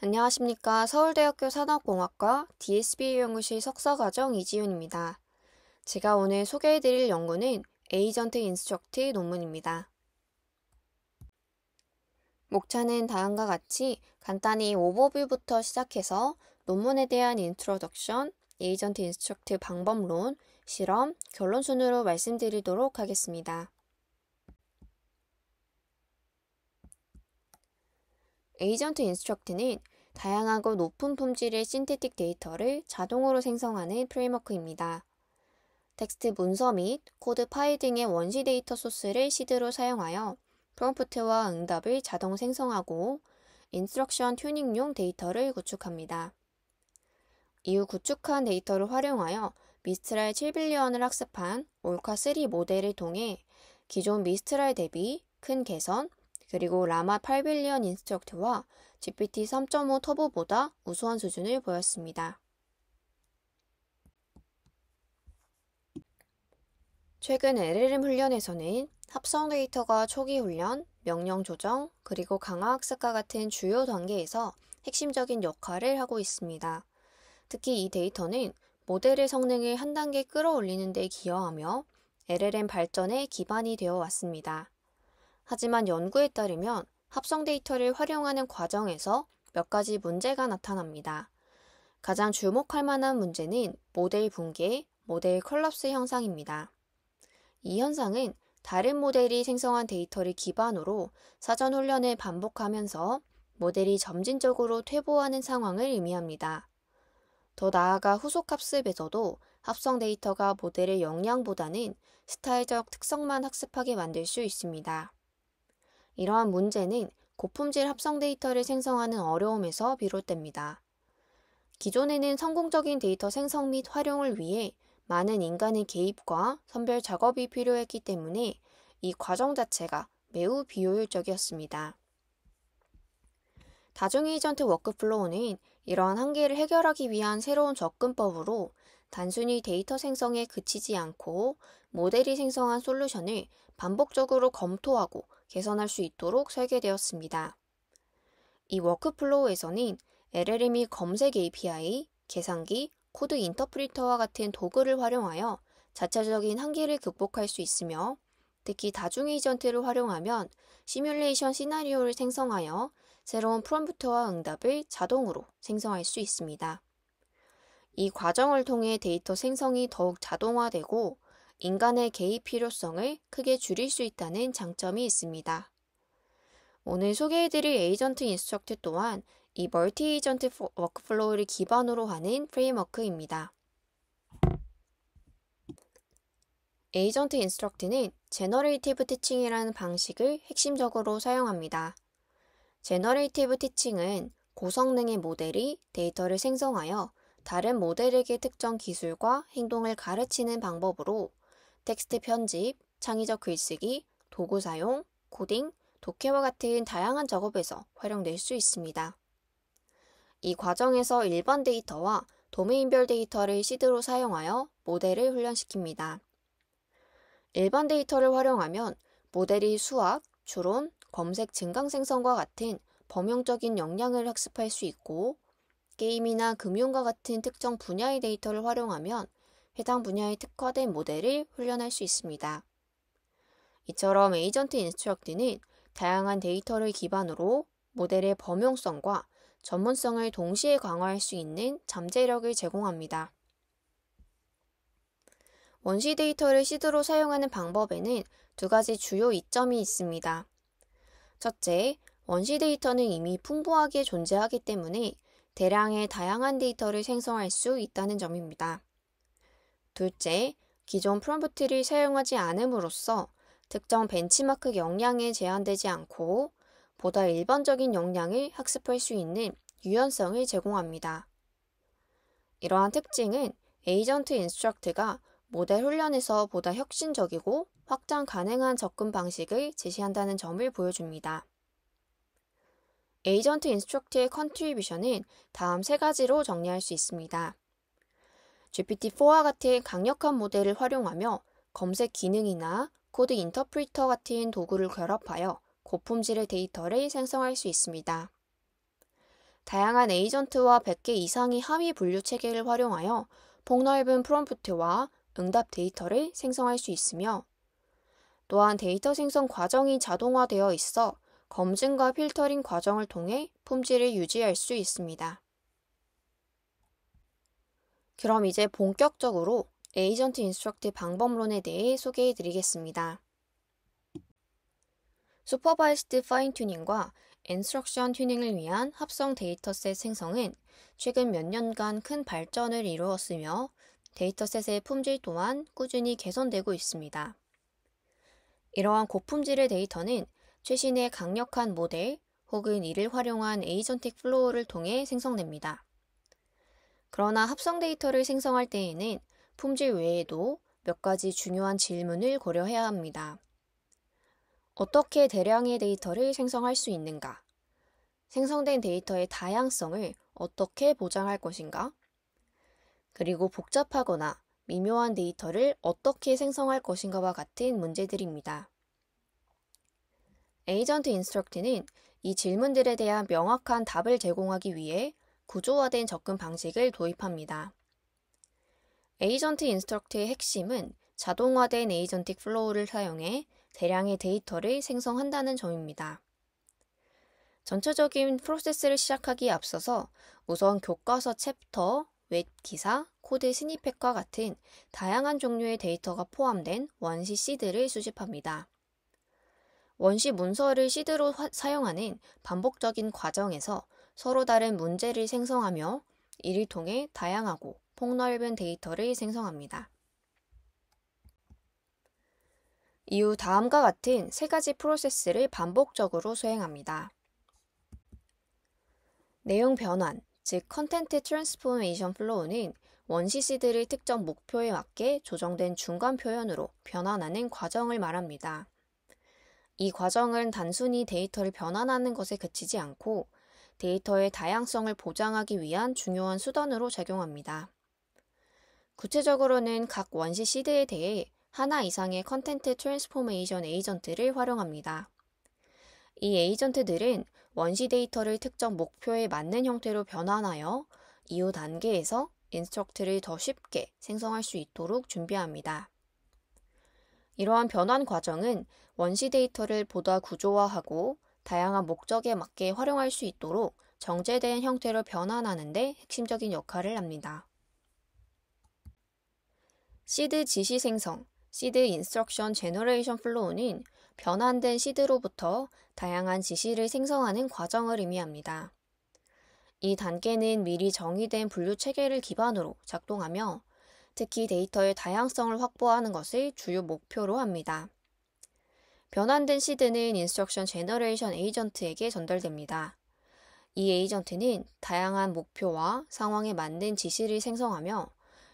안녕하십니까. 서울대학교 산업공학과 DSB 연구실 석사과정 이지윤입니다. 제가 오늘 소개해드릴 연구는 에이전트 인스트럭트 논문입니다. 목차는 다음과 같이 간단히 오버뷰부터 시작해서 논문에 대한 인트로덕션, 에이전트 인스트럭트 방법론, 실험, 결론 순으로 말씀드리도록 하겠습니다. 에이전트 인스트럭트는 다양하고 높은 품질의 신테틱 데이터를 자동으로 생성하는 프레임워크입니다. 텍스트 문서 및 코드 파일 등의 원시 데이터 소스를 시드로 사용하여 프롬프트와 응답을 자동 생성하고 인스트럭션 튜닝용 데이터를 구축합니다. 이후 구축한 데이터를 활용하여 미스트랄 7빌리언을 학습한 올카3 모델을 통해 기존 미스트랄 대비 큰 개선, 그리고 라마 8빌리언 인스트럭트와 GPT 3.5 터보보다 우수한 수준을 보였습니다. 최근 LLM 훈련에서는 합성 데이터가 초기 훈련, 명령 조정, 그리고 강화 학습과 같은 주요 단계에서 핵심적인 역할을 하고 있습니다. 특히 이 데이터는 모델의 성능을 한 단계 끌어올리는 데 기여하며 LLM 발전의 기반이 되어 왔습니다. 하지만 연구에 따르면 합성 데이터를 활용하는 과정에서 몇 가지 문제가 나타납니다. 가장 주목할 만한 문제는 모델 붕괴, 모델 컬럽스 현상입니다. 이 현상은 다른 모델이 생성한 데이터를 기반으로 사전 훈련을 반복하면서 모델이 점진적으로 퇴보하는 상황을 의미합니다. 더 나아가 후속 학습에서도 합성 데이터가 모델의 역량보다는 스타일적 특성만 학습하게 만들 수 있습니다. 이러한 문제는 고품질 합성 데이터를 생성하는 어려움에서 비롯됩니다. 기존에는 성공적인 데이터 생성 및 활용을 위해 많은 인간의 개입과 선별 작업이 필요했기 때문에 이 과정 자체가 매우 비효율적이었습니다. 다중 에이전트 워크플로우는 이러한 한계를 해결하기 위한 새로운 접근법으로 단순히 데이터 생성에 그치지 않고 모델이 생성한 솔루션을 반복적으로 검토하고 개선할 수 있도록 설계되었습니다. 이 워크플로우에서는 LLM이 검색 API, 계산기, 코드 인터프리터와 같은 도구를 활용하여 자체적인 한계를 극복할 수 있으며 특히 다중 에이전트를 활용하면 시뮬레이션 시나리오를 생성하여 새로운 프롬프트와 응답을 자동으로 생성할 수 있습니다. 이 과정을 통해 데이터 생성이 더욱 자동화되고 인간의 개입 필요성을 크게 줄일 수 있다는 장점이 있습니다. 오늘 소개해드릴 에이전트 인스트럭트 또한 이 멀티 에이전트 워크플로우를 기반으로 하는 프레임워크입니다. 에이전트 인스트럭트는 제너레이티브 티칭이라는 방식을 핵심적으로 사용합니다. 제너레이티브 티칭은 고성능의 모델이 데이터를 생성하여 다른 모델에게 특정 기술과 행동을 가르치는 방법으로 텍스트 편집, 창의적 글쓰기, 도구 사용, 코딩, 독해와 같은 다양한 작업에서 활용될 수 있습니다. 이 과정에서 일반 데이터와 도메인별 데이터를 시드로 사용하여 모델을 훈련시킵니다. 일반 데이터를 활용하면 모델이 수학, 추론, 검색 증강 생성과 같은 범용적인 역량을 학습할 수 있고 게임이나 금융과 같은 특정 분야의 데이터를 활용하면 해당 분야에 특화된 모델을 훈련할 수 있습니다. 이처럼 에이전트 인스트럭트는 다양한 데이터를 기반으로 모델의 범용성과 전문성을 동시에 강화할 수 있는 잠재력을 제공합니다. 원시 데이터를 시드로 사용하는 방법에는 두 가지 주요 이점이 있습니다. 첫째, 원시 데이터는 이미 풍부하게 존재하기 때문에 대량의 다양한 데이터를 생성할 수 있다는 점입니다. 둘째, 기존 프롬프트를 사용하지 않음으로써 특정 벤치마크 역량에 제한되지 않고 보다 일반적인 역량을 학습할 수 있는 유연성을 제공합니다. 이러한 특징은 에이전트 인스트럭트가 모델 훈련에서 보다 혁신적이고 확장 가능한 접근 방식을 제시한다는 점을 보여줍니다. 에이전트 인스트럭트의 컨트리뷰션은 다음 세 가지로 정리할 수 있습니다. GPT-4와 같은 강력한 모델을 활용하며 검색 기능이나 코드 인터프리터 같은 도구를 결합하여 고품질의 데이터를 생성할 수 있습니다. 다양한 에이전트와 100개 이상의 하위 분류 체계를 활용하여 폭넓은 프롬프트와 응답 데이터를 생성할 수 있으며, 또한 데이터 생성 과정이 자동화되어 있어 검증과 필터링 과정을 통해 품질을 유지할 수 있습니다. 그럼 이제 본격적으로 에이전트 인스트럭트 방법론에 대해 소개해 드리겠습니다. 슈퍼바이스드 파인 튜닝과 인스트럭션 튜닝을 위한 합성 데이터셋 생성은 최근 몇 년간 큰 발전을 이루었으며 데이터셋의 품질 또한 꾸준히 개선되고 있습니다. 이러한 고품질의 데이터는 최신의 강력한 모델 혹은 이를 활용한 에이전틱 플로우를 통해 생성됩니다. 그러나 합성 데이터를 생성할 때에는 품질 외에도 몇 가지 중요한 질문을 고려해야 합니다. 어떻게 대량의 데이터를 생성할 수 있는가? 생성된 데이터의 다양성을 어떻게 보장할 것인가? 그리고 복잡하거나 미묘한 데이터를 어떻게 생성할 것인가와 같은 문제들입니다. 에이전트 인스트럭트는 이 질문들에 대한 명확한 답을 제공하기 위해 구조화된 접근 방식을 도입합니다. 에이전트 인스트럭트의 핵심은 자동화된 에이전틱 플로우를 사용해 대량의 데이터를 생성한다는 점입니다. 전체적인 프로세스를 시작하기에 앞서서 우선 교과서 챕터, 웹 기사, 코드 스니펫과 같은 다양한 종류의 데이터가 포함된 원시 시드를 수집합니다. 원시 문서를 시드로 사용하는 반복적인 과정에서 서로 다른 문제를 생성하며 이를 통해 다양하고 폭넓은 데이터를 생성합니다. 이후 다음과 같은 세 가지 프로세스를 반복적으로 수행합니다. 내용 변환, 즉 컨텐트 트랜스포메이션 플로우는 원시 시드를 특정 목표에 맞게 조정된 중간 표현으로 변환하는 과정을 말합니다. 이 과정은 단순히 데이터를 변환하는 것에 그치지 않고 데이터의 다양성을 보장하기 위한 중요한 수단으로 작용합니다. 구체적으로는 각 원시 시드에 대해 하나 이상의 컨텐트 트랜스포메이션 에이전트를 활용합니다. 이 에이전트들은 원시 데이터를 특정 목표에 맞는 형태로 변환하여 이후 단계에서 인스트럭트를 더 쉽게 생성할 수 있도록 준비합니다. 이러한 변환 과정은 원시 데이터를 보다 구조화하고 다양한 목적에 맞게 활용할 수 있도록 정제된 형태로 변환하는 데 핵심적인 역할을 합니다. 시드 지시 생성, 시드 인스트럭션 제너레이션 플로우는 변환된 시드로부터 다양한 지시를 생성하는 과정을 의미합니다. 이 단계는 미리 정의된 분류 체계를 기반으로 작동하며 특히 데이터의 다양성을 확보하는 것을 주요 목표로 합니다. 변환된 시드는 인스트럭션 제너레이션 에이전트에게 전달됩니다. 이 에이전트는 다양한 목표와 상황에 맞는 지시를 생성하며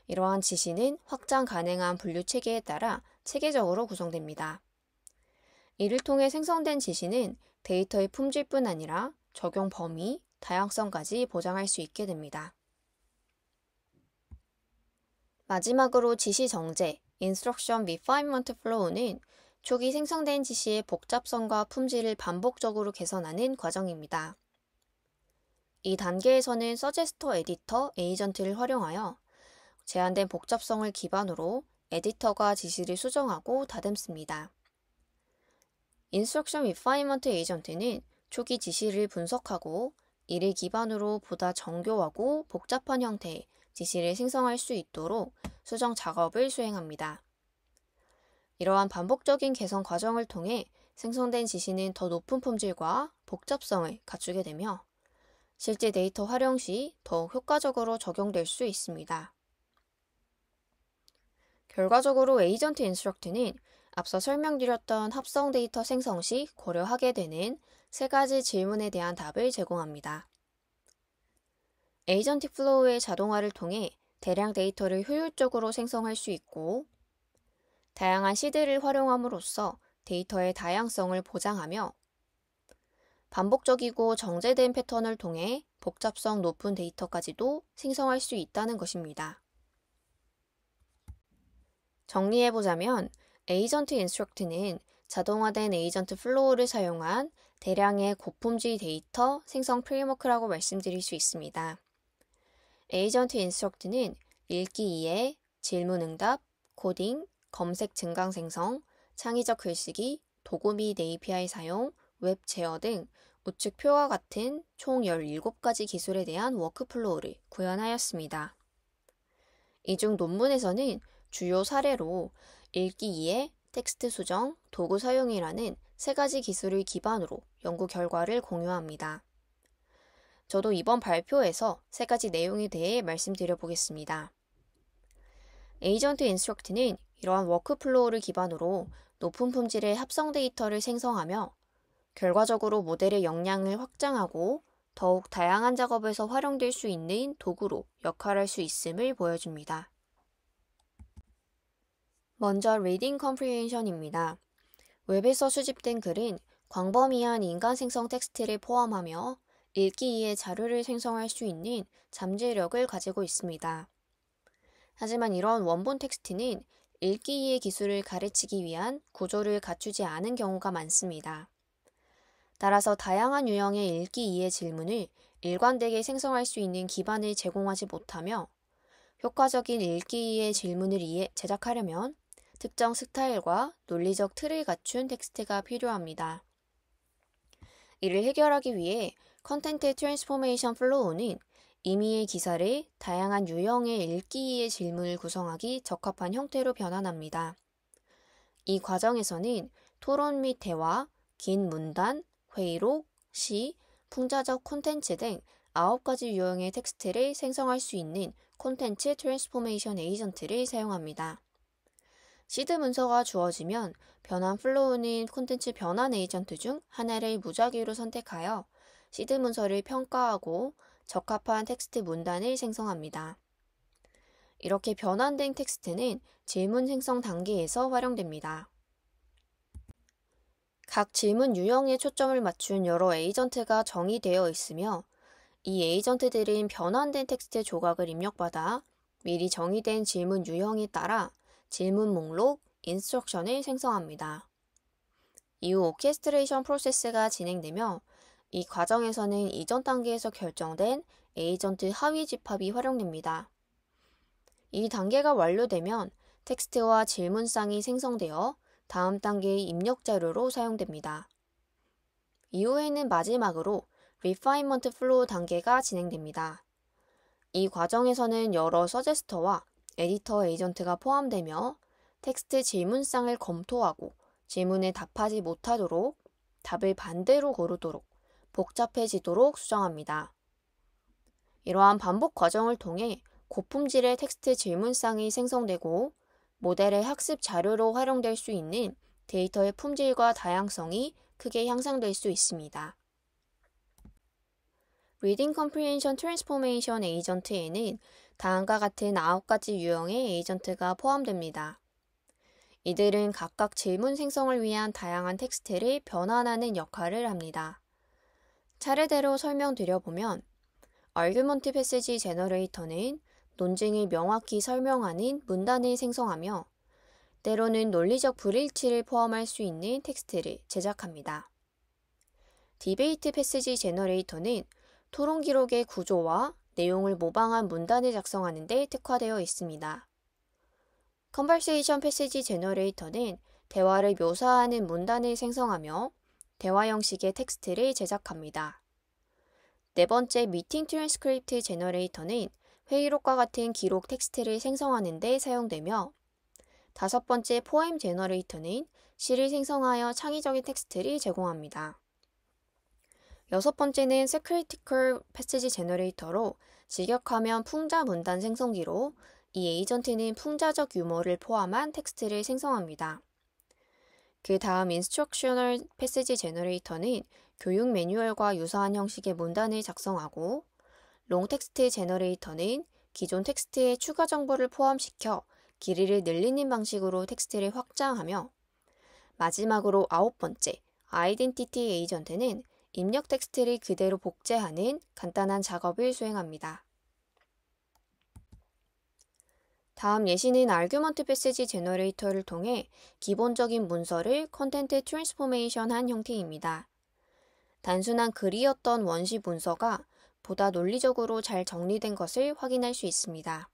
이러한 지시는 확장 가능한 분류 체계에 따라 체계적으로 구성됩니다. 이를 통해 생성된 지시는 데이터의 품질뿐 아니라 적용 범위, 다양성까지 보장할 수 있게 됩니다. 마지막으로 지시 정제, Instruction Refinement Flow는 초기 생성된 지시의 복잡성과 품질을 반복적으로 개선하는 과정입니다. 이 단계에서는 서제스터 에디터 에이전트를 활용하여 제한된 복잡성을 기반으로 에디터가 지시를 수정하고 다듬습니다. Instruction Refinement 에이전트는 초기 지시를 분석하고 이를 기반으로 보다 정교하고 복잡한 형태의 지시를 생성할 수 있도록 수정 작업을 수행합니다. 이러한 반복적인 개선 과정을 통해 생성된 지시는 더 높은 품질과 복잡성을 갖추게 되며 실제 데이터 활용 시 더욱 효과적으로 적용될 수 있습니다. 결과적으로 에이전트 인스트럭트는 앞서 설명드렸던 합성 데이터 생성 시 고려하게 되는 세 가지 질문에 대한 답을 제공합니다. 에이전틱 플로우의 자동화를 통해 대량 데이터를 효율적으로 생성할 수 있고 다양한 시드를 활용함으로써 데이터의 다양성을 보장하며 반복적이고 정제된 패턴을 통해 복잡성 높은 데이터까지도 생성할 수 있다는 것입니다. 정리해보자면 에이전트 인스트럭트는 자동화된 에이전트 플로우를 사용한 대량의 고품질 데이터 생성 프레임워크라고 말씀드릴 수 있습니다. 에이전트 인스트럭트는 읽기 이해, 질문 응답, 코딩, 검색 증강 생성, 창의적 글쓰기, 도구 및 API 사용, 웹 제어 등 우측 표와 같은 총 17가지 기술에 대한 워크플로우를 구현하였습니다. 이 중 논문에서는 주요 사례로 읽기 이해, 텍스트 수정, 도구 사용이라는 3가지 기술을 기반으로 연구 결과를 공유합니다. 저도 이번 발표에서 3가지 내용에 대해 말씀드려 보겠습니다. 에이전트 인스트럭트는 이러한 워크플로우를 기반으로 높은 품질의 합성 데이터를 생성하며 결과적으로 모델의 역량을 확장하고 더욱 다양한 작업에서 활용될 수 있는 도구로 역할할 수 있음을 보여줍니다. 먼저 Reading Comprehension입니다. 웹에서 수집된 글은 광범위한 인간 생성 텍스트를 포함하며 읽기 이해 자료를 생성할 수 있는 잠재력을 가지고 있습니다. 하지만 이런 원본 텍스트는 읽기 이해 기술을 가르치기 위한 구조를 갖추지 않은 경우가 많습니다. 따라서 다양한 유형의 읽기 이해 질문을 일관되게 생성할 수 있는 기반을 제공하지 못하며 효과적인 읽기 이해 질문을 제작하려면 특정 스타일과 논리적 틀을 갖춘 텍스트가 필요합니다. 이를 해결하기 위해 컨텐트 트랜스포메이션 플로우는 임의의 기사를 다양한 유형의 읽기 이해 질문을 구성하기 적합한 형태로 변환합니다. 이 과정에서는 토론 및 대화, 긴 문단, 회의록, 시, 풍자적 콘텐츠 등 9가지 유형의 텍스트를 생성할 수 있는 콘텐츠 트랜스포메이션 에이전트를 사용합니다. 시드 문서가 주어지면 변환 플로우는 콘텐츠 변환 에이전트 중 하나를 무작위로 선택하여 시드 문서를 평가하고 적합한 텍스트 문단을 생성합니다. 이렇게 변환된 텍스트는 질문 생성 단계에서 활용됩니다. 각 질문 유형에 초점을 맞춘 여러 에이전트가 정의되어 있으며 이 에이전트들은 변환된 텍스트 조각을 입력받아 미리 정의된 질문 유형에 따라 질문 목록, 인스트럭션을 생성합니다. 이후 오케스트레이션 프로세스가 진행되며 이 과정에서는 이전 단계에서 결정된 에이전트 하위 집합이 활용됩니다. 이 단계가 완료되면 텍스트와 질문쌍이 생성되어 다음 단계의 입력 자료로 사용됩니다. 이후에는 마지막으로 Refinement Flow 단계가 진행됩니다. 이 과정에서는 여러 서제스터와 에디터 에이전트가 포함되며 텍스트 질문쌍을 검토하고 질문에 답하지 못하도록 답을 반대로 고르도록 복잡해지도록 수정합니다. 이러한 반복 과정을 통해 고품질의 텍스트 질문쌍이 생성되고 모델의 학습 자료로 활용될 수 있는 데이터의 품질과 다양성이 크게 향상될 수 있습니다. Reading Comprehension Transformation 에이전트에는 다음과 같은 9가지 유형의 에이전트가 포함됩니다. 이들은 각각 질문 생성을 위한 다양한 텍스트를 변환하는 역할을 합니다. 차례대로 설명드려보면 Argument Passage Generator는 논증을 명확히 설명하는 문단을 생성하며 때로는 논리적 불일치를 포함할 수 있는 텍스트를 제작합니다. Debate Passage Generator는 토론 기록의 구조와 내용을 모방한 문단을 작성하는 데 특화되어 있습니다. Conversation Passage Generator는 대화를 묘사하는 문단을 생성하며 대화 형식의 텍스트를 제작합니다. 네 번째 Meeting Transcript Generator는 회의록과 같은 기록 텍스트를 생성하는 데 사용되며 5번째 Poem Generator는 시를 생성하여 창의적인 텍스트를 제공합니다. 6번째는 Semantical Passage Generator로 직역하면 풍자 문단 생성기로 이 에이전트는 풍자적 유머를 포함한 텍스트를 생성합니다. 그 다음 Instructional Passage Generator는 교육 매뉴얼과 유사한 형식의 문단을 작성하고 Long Text Generator는 기존 텍스트에 추가 정보를 포함시켜 길이를 늘리는 방식으로 텍스트를 확장하며 마지막으로 9번째 Identity Agent는 입력 텍스트를 그대로 복제하는 간단한 작업을 수행합니다. 다음 예시는 아규먼트 패시지 제너레이터를 통해 기본적인 문서를 컨텐트 트랜스포메이션한 형태입니다. 단순한 글이었던 원시 문서가 보다 논리적으로 잘 정리된 것을 확인할 수 있습니다.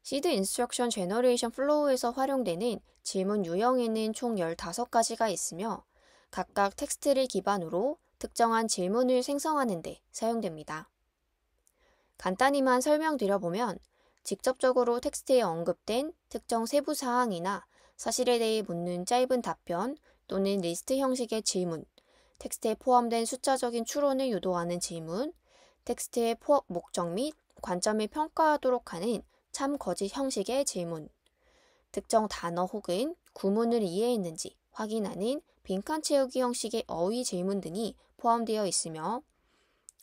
시드 인스트럭션 제너레이션 플로우에서 활용되는 질문 유형에는 총 15가지가 있으며 각각 텍스트를 기반으로 특정한 질문을 생성하는 데 사용됩니다. 간단히만 설명드려보면 직접적으로 텍스트에 언급된 특정 세부 사항이나 사실에 대해 묻는 짧은 답변 또는 리스트 형식의 질문, 텍스트에 포함된 숫자적인 추론을 유도하는 질문, 텍스트의 목적 및 관점을 평가하도록 하는 참 거짓 형식의 질문, 특정 단어 혹은 구문을 이해했는지 확인하는 빈칸 채우기 형식의 어휘 질문 등이 포함되어 있으며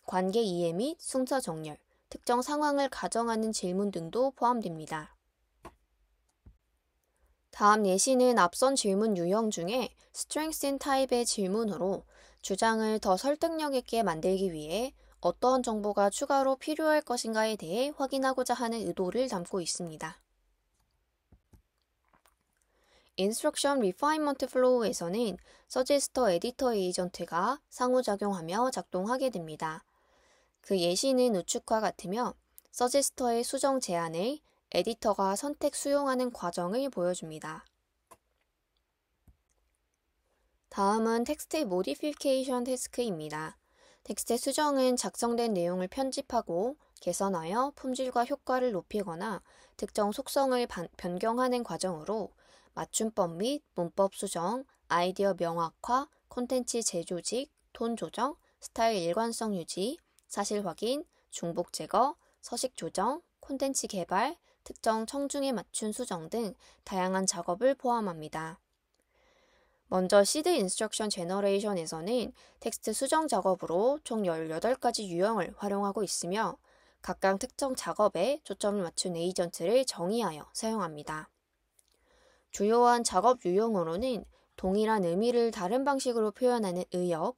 관계 이해 및 순서 정렬, 특정 상황을 가정하는 질문 등도 포함됩니다. 다음 예시는 앞선 질문 유형 중에 strengthen 타입의 질문으로 주장을 더 설득력 있게 만들기 위해 어떠한 정보가 추가로 필요할 것인가에 대해 확인하고자 하는 의도를 담고 있습니다. 인스트럭션 리파인먼트 플로우에서는 서제스터 에디터 에이전트가 상호작용하며 작동하게 됩니다. 그 예시는 우측과 같으며 서제스터의 수정 제안을 에디터가 선택 수용하는 과정을 보여줍니다. 다음은 텍스트 모디피케이션 태스크입니다. 텍스트 수정은 작성된 내용을 편집하고 개선하여 품질과 효과를 높이거나 특정 속성을 변경하는 과정으로 맞춤법 및 문법 수정, 아이디어 명확화, 콘텐츠 재조직, 톤 조정, 스타일 일관성 유지, 사실 확인, 중복 제거, 서식 조정, 콘텐츠 개발, 특정 청중에 맞춘 수정 등 다양한 작업을 포함합니다. 먼저 시드 인스트럭션 제너레이션에서는 텍스트 수정 작업으로 총 18가지 유형을 활용하고 있으며 각각 특정 작업에 초점을 맞춘 에이전트를 정의하여 사용합니다. 주요한 작업 유형으로는 동일한 의미를 다른 방식으로 표현하는 의역,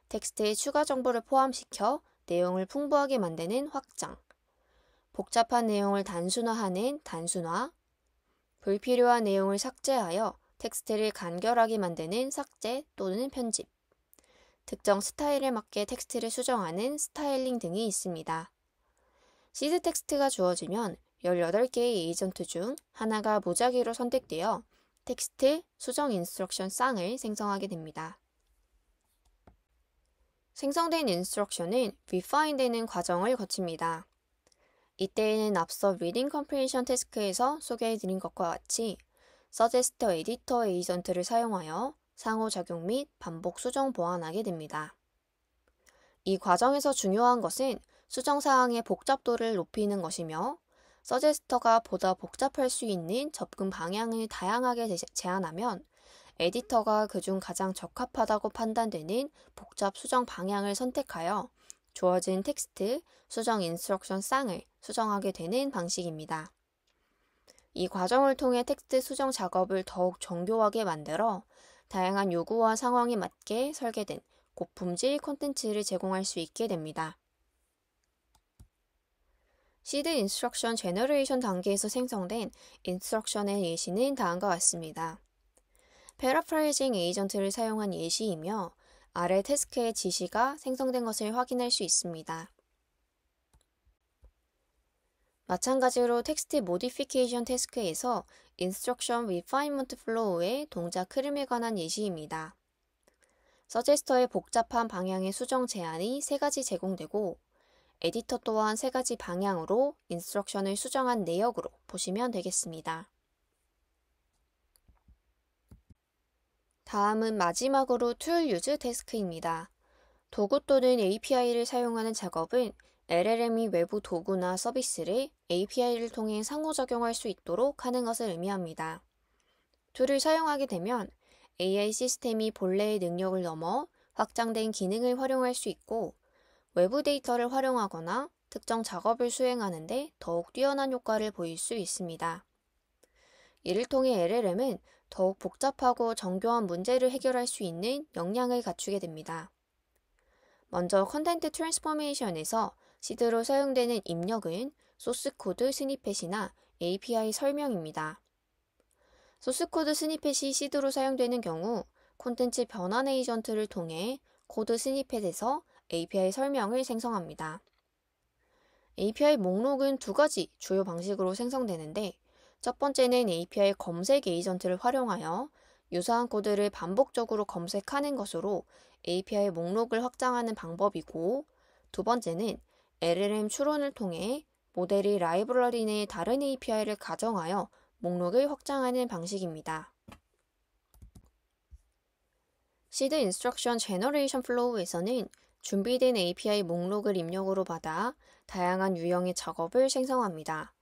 텍스트에 추가 정보를 포함시켜 내용을 풍부하게 만드는 확장, 복잡한 내용을 단순화하는 단순화, 불필요한 내용을 삭제하여 텍스트를 간결하게 만드는 삭제 또는 편집, 특정 스타일에 맞게 텍스트를 수정하는 스타일링 등이 있습니다. 시드 텍스트가 주어지면 18개의 에이전트 중 하나가 무작위로 선택되어 텍스트 수정 인스트럭션 쌍을 생성하게 됩니다. 생성된 인스트럭션은 refine되는 과정을 거칩니다. 이때에는 앞서 리딩 컴프레hension 태스크에서 소개해드린 것과 같이 서제스터 에디터 에이전트를 사용하여 상호작용 및 반복 수정 보완하게 됩니다. 이 과정에서 중요한 것은 수정 사항의 복잡도를 높이는 것이며 서제스터가 보다 복잡할 수 있는 접근 방향을 다양하게 제안하면 에디터가 그중 가장 적합하다고 판단되는 복잡 수정 방향을 선택하여 주어진 텍스트 수정 인스트럭션 쌍을 수정하게 되는 방식입니다. 이 과정을 통해 텍스트 수정 작업을 더욱 정교하게 만들어 다양한 요구와 상황에 맞게 설계된 고품질 콘텐츠를 제공할 수 있게 됩니다. 시드 인스트럭션 제너레이션 단계에서 생성된 인스트럭션의 예시는 다음과 같습니다. 패러프레이징 에이전트를 사용한 예시이며 아래 태스크의 지시가 생성된 것을 확인할 수 있습니다. 마찬가지로 텍스트 모디피케이션 태스크에서 인스트럭션 리파인먼트 플로우의 동작 흐름에 관한 예시입니다. 서제스터의 복잡한 방향의 수정 제안이 3가지 제공되고 에디터 또한 3가지 방향으로 인스트럭션을 수정한 내역으로 보시면 되겠습니다. 다음은 마지막으로 툴 유즈 태스크입니다. 도구 또는 API를 사용하는 작업은 LLM이 외부 도구나 서비스를 API를 통해 상호작용할 수 있도록 하는 것을 의미합니다. 툴을 사용하게 되면 AI 시스템이 본래의 능력을 넘어 확장된 기능을 활용할 수 있고 외부 데이터를 활용하거나 특정 작업을 수행하는 데 더욱 뛰어난 효과를 보일 수 있습니다. 이를 통해 LLM은 더욱 복잡하고 정교한 문제를 해결할 수 있는 역량을 갖추게 됩니다. 먼저 컨텐트 트랜스포메이션에서 시드로 사용되는 입력은 소스코드 스니펫이나 API 설명입니다. 소스코드 스니펫이 시드로 사용되는 경우 콘텐츠 변환 에이전트를 통해 코드 스니펫에서 API 설명을 생성합니다. API 목록은 두 가지 주요 방식으로 생성되는데 첫 번째는 API 검색 에이전트를 활용하여 유사한 코드를 반복적으로 검색하는 것으로 API 목록을 확장하는 방법이고 두 번째는 LLM 추론을 통해 모델이 라이브러리 내 다른 API를 가정하여 목록을 확장하는 방식입니다. 시드 인스트럭션 제너레이션 플로우에서는 준비된 API 목록을 입력으로 받아 다양한 유형의 작업을 생성합니다.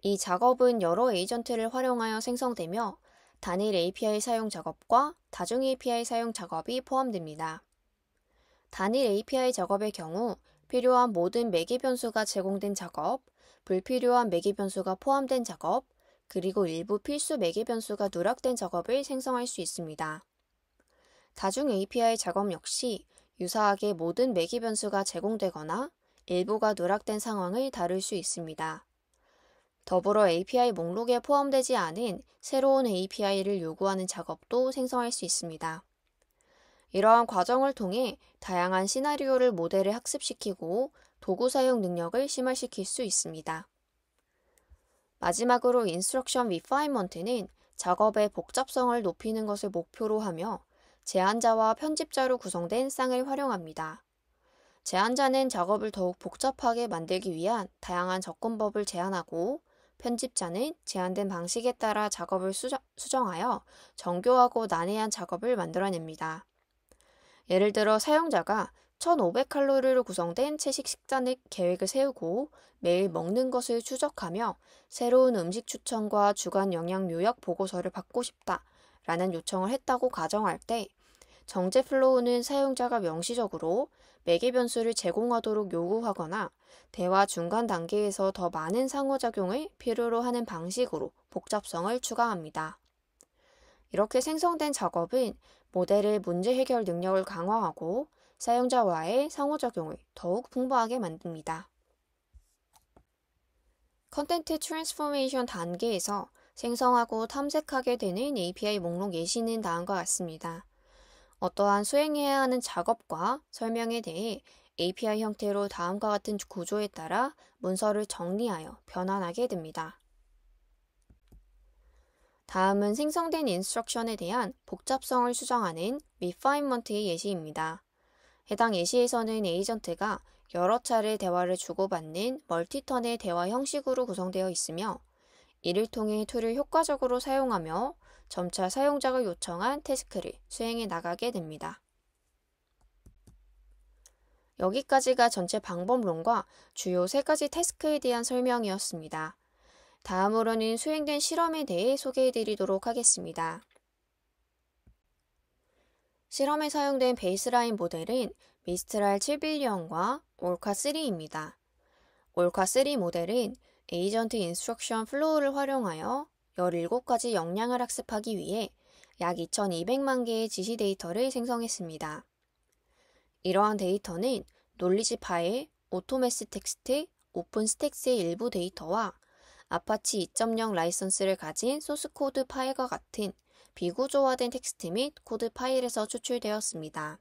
이 작업은 여러 에이전트를 활용하여 생성되며 단일 API 사용 작업과 다중 API 사용 작업이 포함됩니다. 단일 API 작업의 경우 필요한 모든 매개 변수가 제공된 작업, 불필요한 매개 변수가 포함된 작업, 그리고 일부 필수 매개 변수가 누락된 작업을 생성할 수 있습니다. 다중 API 작업 역시 유사하게 모든 매개 변수가 제공되거나 일부가 누락된 상황을 다룰 수 있습니다. 더불어 API 목록에 포함되지 않은 새로운 API를 요구하는 작업도 생성할 수 있습니다. 이러한 과정을 통해 다양한 시나리오를 모델에 학습시키고 도구 사용 능력을 심화시킬 수 있습니다. 마지막으로 인스트럭션 리파인먼트는 작업의 복잡성을 높이는 것을 목표로 하며 제안자와 편집자로 구성된 쌍을 활용합니다. 제안자는 작업을 더욱 복잡하게 만들기 위한 다양한 접근법을 제안하고 편집자는 제한된 방식에 따라 작업을 수정하여 정교하고 난해한 작업을 만들어냅니다. 예를 들어 사용자가 1,500칼로리로 구성된 채식 식단 계획을 세우고 매일 먹는 것을 추적하며 새로운 음식 추천과 주간 영양 요약 보고서를 받고 싶다라는 요청을 했다고 가정할 때 정제 플로우는 사용자가 명시적으로 매개 변수를 제공하도록 요구하거나 대화 중간 단계에서 더 많은 상호작용을 필요로 하는 방식으로 복잡성을 추가합니다. 이렇게 생성된 작업은 모델의 문제 해결 능력을 강화하고 사용자와의 상호작용을 더욱 풍부하게 만듭니다. 컨텐트 트랜스포메이션 단계에서 생성하고 탐색하게 되는 API 목록 예시는 다음과 같습니다. 어떠한 수행해야 하는 작업과 설명에 대해 API 형태로 다음과 같은 구조에 따라 문서를 정리하여 변환하게 됩니다. 다음은 생성된 인스트럭션에 대한 복잡성을 수정하는 리파인먼트의 예시입니다. 해당 예시에서는 에이전트가 여러 차례 대화를 주고받는 멀티턴의 대화 형식으로 구성되어 있으며 이를 통해 툴을 효과적으로 사용하며 점차 사용자가 요청한 태스크를 수행해 나가게 됩니다. 여기까지가 전체 방법론과 주요 3가지 태스크에 대한 설명이었습니다. 다음으로는 수행된 실험에 대해 소개해드리도록 하겠습니다. 실험에 사용된 베이스라인 모델은 미스트랄 7빌리언과 올카3입니다. 올카3 모델은 에이전트 인스트럭션 플로우를 활용하여 17가지 역량을 학습하기 위해 약 2200만 개의 지시 데이터를 생성했습니다. 이러한 데이터는 놀리지 파일, 오토메스 텍스트, 오픈 스택스의 일부 데이터와 아파치 2.0 라이선스를 가진 소스 코드 파일과 같은 비구조화된 텍스트 및 코드 파일에서 추출되었습니다.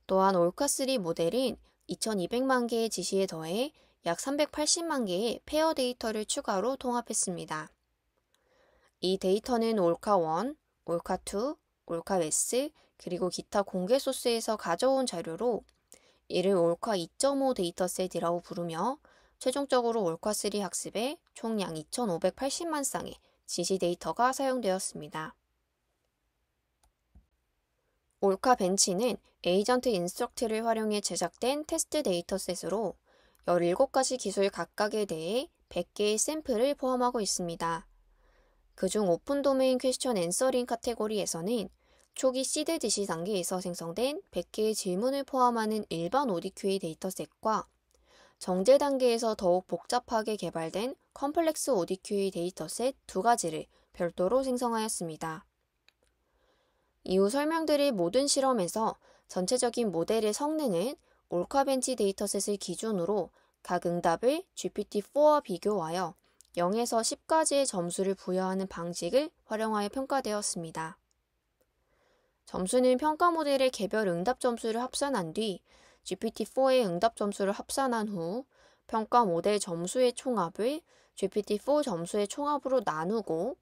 또한 올카3 모델은 2200만 개의 지시에 더해 약 380만 개의 페어 데이터를 추가로 통합했습니다. 이 데이터는 올카1, 올카2, 올카-S, 그리고 기타 공개 소스에서 가져온 자료로 이를 올카 2.5 데이터셋이라고 부르며 최종적으로 올카3 학습에 총 약 2580만 쌍의 지시 데이터가 사용되었습니다. 올카 벤치는 에이전트 인스트럭트를 활용해 제작된 테스트 데이터셋으로 17가지 기술 각각에 대해 100개의 샘플을 포함하고 있습니다. 그중 오픈 도메인 퀘스천 앤서링 카테고리에서는 초기 시드 지시 단계에서 생성된 100개의 질문을 포함하는 일반 ODQA 데이터셋과 정제 단계에서 더욱 복잡하게 개발된 컴플렉스 ODQA 데이터셋 2가지를 별도로 생성하였습니다. 이후 설명드릴 모든 실험에서 전체적인 모델의 성능은 올카벤치 데이터셋을 기준으로 각 응답을 GPT-4와 비교하여 0에서 10까지의 점수를 부여하는 방식을 활용하여 평가되었습니다. 점수는 평가 모델의 개별 응답 점수를 합산한 뒤 GPT-4의 응답 점수를 합산한 후 평가 모델 점수의 총합을 GPT-4 점수의 총합으로 나누고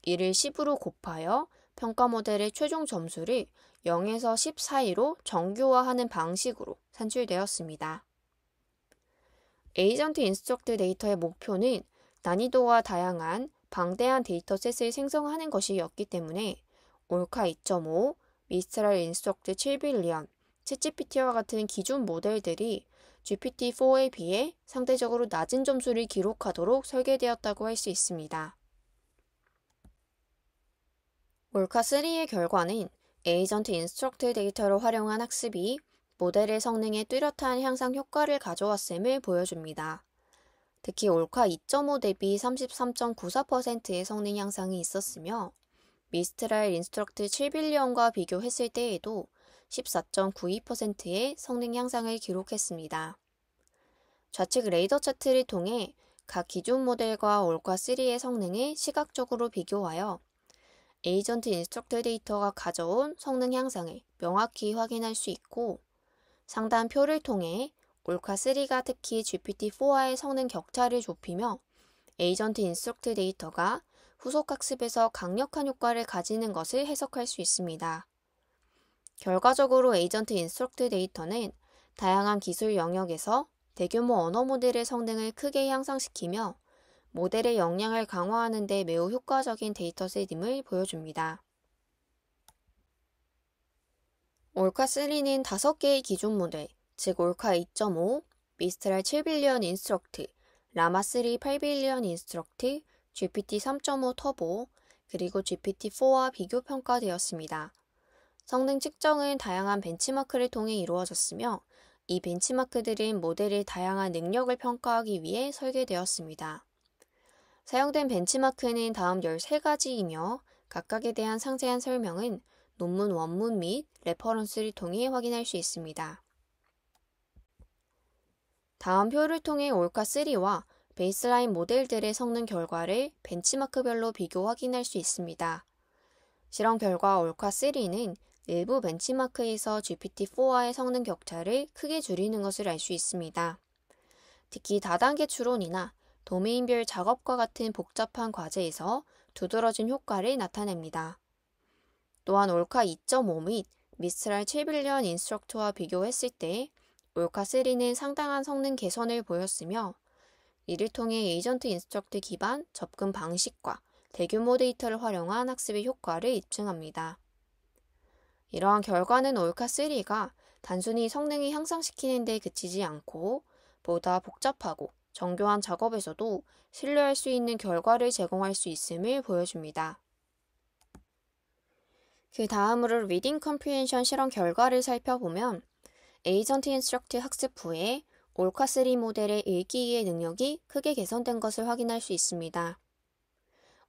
이를 10으로 곱하여 평가 모델의 최종 점수를 0에서 10 사이로 정교화하는 방식으로 산출되었습니다. 에이전트 인스트럭트 데이터의 목표는 난이도가 다양한 방대한 데이터셋을 생성하는 것이었기 때문에 올카 2.5, 미스트랄 인스트럭트 7빌리언, 챗GPT와 같은 기존 모델들이 GPT-4에 비해 상대적으로 낮은 점수를 기록하도록 설계되었다고 할 수 있습니다. 올카3의 결과는 에이전트 인스트럭트 데이터를 활용한 학습이 모델의 성능에 뚜렷한 향상 효과를 가져왔음을 보여줍니다. 특히 올카 2.5 대비 33.94%의 성능 향상이 있었으며 미스트랄 인스트럭트 7빌리언과 비교했을 때에도 14.92%의 성능 향상을 기록했습니다. 좌측 레이더 차트를 통해 각 기존 모델과 올카3의 성능을 시각적으로 비교하여 에이전트 인스트럭트 데이터가 가져온 성능 향상을 명확히 확인할 수 있고 상단표를 통해 올카3가 특히 GPT-4와의 성능 격차를 좁히며 에이전트 인스트럭트 데이터가 후속 학습에서 강력한 효과를 가지는 것을 해석할 수 있습니다. 결과적으로 에이전트 인스트럭트 데이터는 다양한 기술 영역에서 대규모 언어 모델의 성능을 크게 향상시키며 모델의 역량을 강화하는 데 매우 효과적인 데이터셋임을 보여줍니다. 올카3는 5개의 기존 모델, 즉 올카 2.5, 미스트랄 7빌리언 인스트럭트, 라마3 8빌리언 인스트럭트, GPT 3.5 터보, 그리고 GPT-4와 비교 평가되었습니다. 성능 측정은 다양한 벤치마크를 통해 이루어졌으며 이 벤치마크들은 모델의 다양한 능력을 평가하기 위해 설계되었습니다. 사용된 벤치마크는 다음 13가지이며 각각에 대한 상세한 설명은 논문 원문 및 레퍼런스를 통해 확인할 수 있습니다. 다음 표를 통해 올카3와 베이스라인 모델들의 성능 결과를 벤치마크별로 비교 확인할 수 있습니다. 실험 결과 올카3는 일부 벤치마크에서 GPT-4와의 성능 격차를 크게 줄이는 것을 알 수 있습니다. 특히 다단계 추론이나 도메인별 작업과 같은 복잡한 과제에서 두드러진 효과를 나타냅니다. 또한 올카 2.5 및 미스트랄 7빌리언 인스트럭트와 비교했을 때 올카3는 상당한 성능 개선을 보였으며 이를 통해 에이전트 인스트럭트 기반 접근 방식과 대규모 데이터를 활용한 학습의 효과를 입증합니다. 이러한 결과는 올카3가 단순히 성능을 향상시키는 데 그치지 않고 보다 복잡하고 정교한 작업에서도 신뢰할 수 있는 결과를 제공할 수 있음을 보여줍니다. 그 다음으로 리딩 컴프리헨션 실험 결과를 살펴보면 에이전트 인스트럭트 학습 후에 올카3 모델의 읽기의 능력이 크게 개선된 것을 확인할 수 있습니다.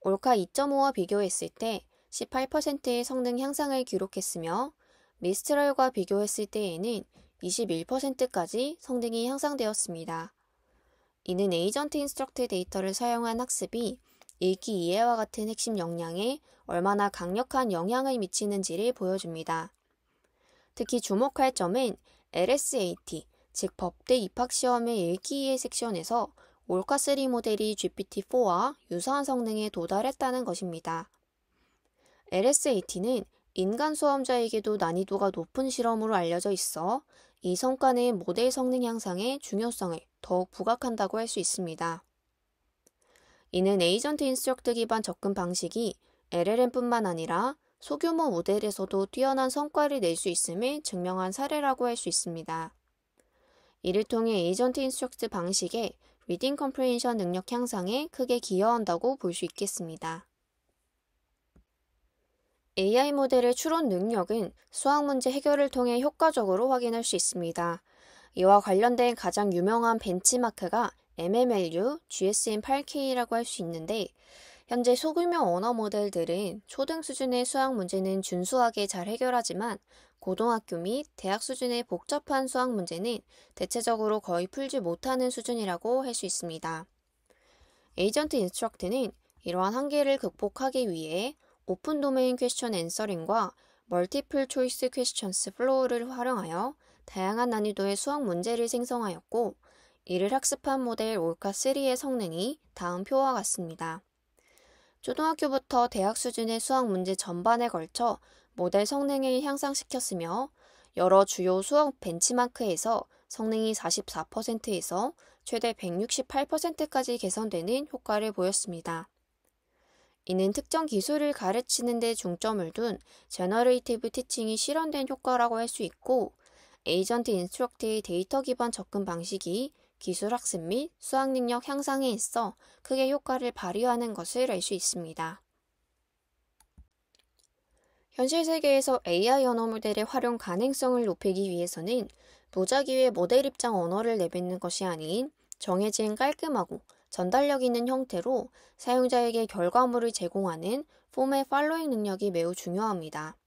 올카 2.5와 비교했을 때 18%의 성능 향상을 기록했으며 미스트랄과 비교했을 때에는 21%까지 성능이 향상되었습니다. 이는 에이전트 인스트럭트 데이터를 사용한 학습이 읽기 이해와 같은 핵심 역량에 얼마나 강력한 영향을 미치는지를 보여줍니다. 특히 주목할 점은 LSAT, 즉 법대 입학시험의 읽기 이해 섹션에서 올카3 모델이 GPT-4와 유사한 성능에 도달했다는 것입니다. LSAT는 인간 수험자에게도 난이도가 높은 실험으로 알려져 있어 이 성과는 모델 성능 향상의 중요성을 더욱 부각한다고 할 수 있습니다. 이는 에이전트 인스트럭트 기반 접근 방식이 LLM뿐만 아니라 소규모 모델에서도 뛰어난 성과를 낼 수 있음을 증명한 사례라고 할 수 있습니다. 이를 통해 에이전트 인스트럭트 방식의 리딩 컴프리헨션 능력 향상에 크게 기여한다고 볼 수 있겠습니다. AI 모델의 추론 능력은 수학 문제 해결을 통해 효과적으로 확인할 수 있습니다. 이와 관련된 가장 유명한 벤치마크가 MMLU GSM8K라고 할 수 있는데 현재 소규모 언어 모델들은 초등 수준의 수학 문제는 준수하게 잘 해결하지만 고등학교 및 대학 수준의 복잡한 수학 문제는 대체적으로 거의 풀지 못하는 수준이라고 할 수 있습니다. 에이전트 인스트럭트는 이러한 한계를 극복하기 위해 오픈 도메인 퀘스천 앤서링과 멀티플 초이스 퀘스천스 플로우를 활용하여 다양한 난이도의 수학 문제를 생성하였고, 이를 학습한 모델 올카3의 성능이 다음 표와 같습니다. 초등학교부터 대학 수준의 수학 문제 전반에 걸쳐 모델 성능을 향상시켰으며, 여러 주요 수학 벤치마크에서 성능이 44%에서 최대 168%까지 개선되는 효과를 보였습니다. 이는 특정 기술을 가르치는 데 중점을 둔 제너레이티브 티칭이 실현된 효과라고 할 수 있고, 에이전트 인스트럭트의 데이터 기반 접근 방식이 기술 학습 및 수학 능력 향상에 있어 크게 효과를 발휘하는 것을 알 수 있습니다. 현실 세계에서 AI 언어 모델의 활용 가능성을 높이기 위해서는 무작위의 모델 입장 언어를 내뱉는 것이 아닌 정해진 깔끔하고 전달력 있는 형태로 사용자에게 결과물을 제공하는 폼의 팔로잉 능력이 매우 중요합니다.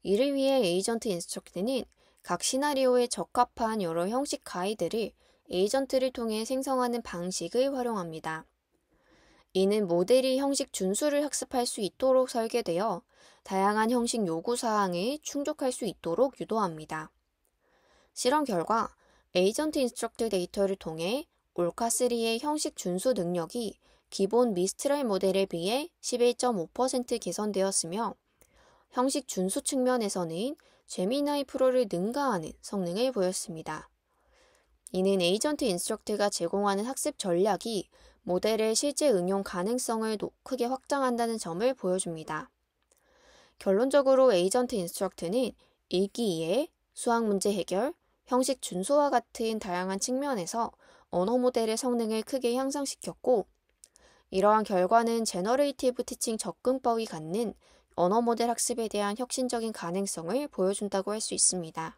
이를 위해 에이전트 인스트럭트는 각 시나리오에 적합한 여러 형식 가이드를 에이전트를 통해 생성하는 방식을 활용합니다. 이는 모델이 형식 준수를 학습할 수 있도록 설계되어 다양한 형식 요구사항에 충족할 수 있도록 유도합니다. 실험 결과 에이전트 인스트럭트 데이터를 통해 올카3의 형식 준수 능력이 기본 미스트랄 모델에 비해 11.5% 개선되었으며, 형식 준수 측면에서는 제미나이 프로를 능가하는 성능을 보였습니다. 이는 에이전트 인스트럭트가 제공하는 학습 전략이 모델의 실제 응용 가능성을 크게 확장한다는 점을 보여줍니다. 결론적으로 에이전트 인스트럭트는 읽기 이해, 수학 문제 해결, 형식 준수와 같은 다양한 측면에서 언어 모델의 성능을 크게 향상시켰고, 이러한 결과는 제너레이티브 티칭 접근법이 갖는 언어 모델 학습에 대한 혁신적인 가능성을 보여준다고 할 수 있습니다.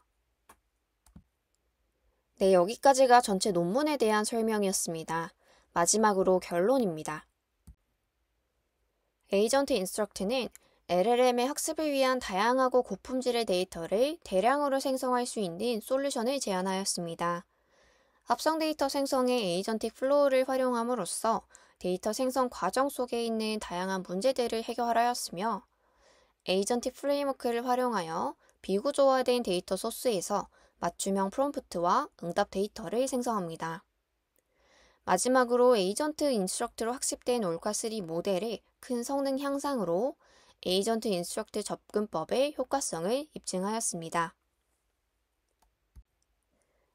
네, 여기까지가 전체 논문에 대한 설명이었습니다. 마지막으로 결론입니다. 에이전트 인스트럭트는 LLM의 학습을 위한 다양하고 고품질의 데이터를 대량으로 생성할 수 있는 솔루션을 제안하였습니다. 합성 데이터 생성의 에이전틱 플로우를 활용함으로써 데이터 생성 과정 속에 있는 다양한 문제들을 해결하였으며, 에이전틱 프레임워크를 활용하여 비구조화된 데이터 소스에서 맞춤형 프롬프트와 응답 데이터를 생성합니다. 마지막으로 에이전트 인스트럭트로 학습된 올카3 모델의 큰 성능 향상으로 에이전트 인스트럭트 접근법의 효과성을 입증하였습니다.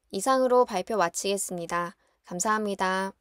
이상으로 발표 마치겠습니다. 감사합니다.